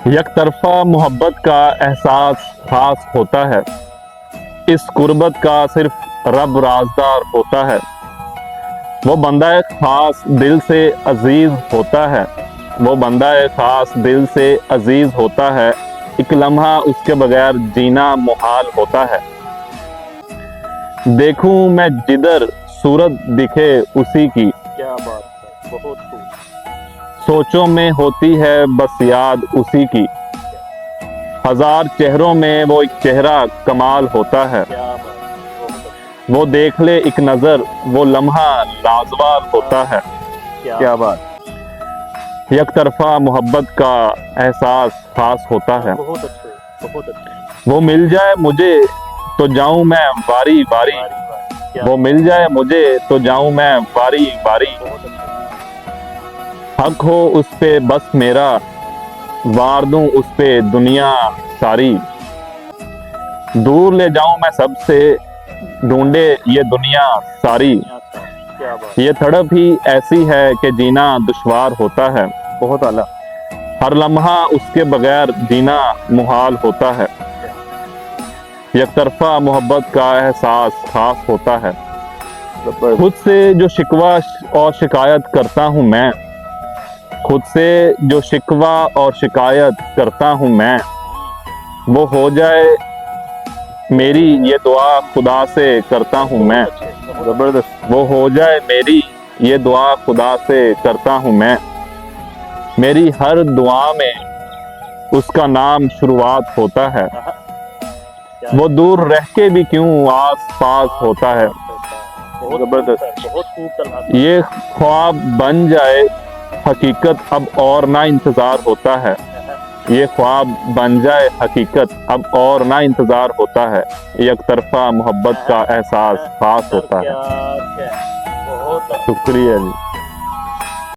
एक तरफा मोहब्बत का एहसास खास होता है। इस गुर्बत का सिर्फ रब राजदार होता है। वो बंदा खास दिल से अजीज होता है। वो बंदा खास दिल से अजीज होता है। एक लम्हा उसके बगैर जीना मुहाल होता है। देखूं मैं जिधर सूरत दिखे उसी की, क्या बात है, बहुत खूब। सोचों में होती है बस याद उसी की। हजार चेहरों में वो एक चेहरा कमाल होता है। क्या बात है, बहुत अच्छा। वो देख ले एक नजर वो लम्हा लाजवाब होता है। क्या बात। एक तरफा मोहब्बत का एहसास खास होता है। बहुत अच्छे, बहुत अच्छे। वो मिल जाए मुझे तो जाऊं मैं बारी बारी। बारी बारी, क्या वो मिल जाए मुझे तो जाऊं मैं बारी बारी। बहुत अच्छे। हक हो उस पे बस मेरा, वार दूं उस पे दुनिया सारी। दूर ले जाऊं मैं सबसे, ढूंढे ये दुनिया सारी। क्या बात। ये तड़प ही ऐसी है कि जीना दुश्वार होता है। बहुत आला। हर लम्हा उसके बगैर जीना मुहाल होता है। एक तरफा मोहब्बत का एहसास खास होता है। खुद से जो शिकवा और शिकायत करता हूँ मैं, खुद से जो शिकवा और शिकायत करता हूँ मैं, वो हो जाए मेरी ये दुआ खुदा से करता हूँ मैं। जबरदस्त। वो हो जाए मेरी ये दुआ खुदा से करता हूँ मैं। मेरी हर दुआ में उसका नाम शुरुआत होता है। वो दूर रह के भी क्यों आस पास होता है। जबरदस्त, बहुत खूब तलहात। ये ख्वाब बन जाए हकीकत अब और ना इंतजार होता है। ये ख्वाब बन जाए हकीकत अब और ना इंतजार होता है। एक तरफा मोहब्बत का एहसास खास होता है। बहुत शुक्रिया जी।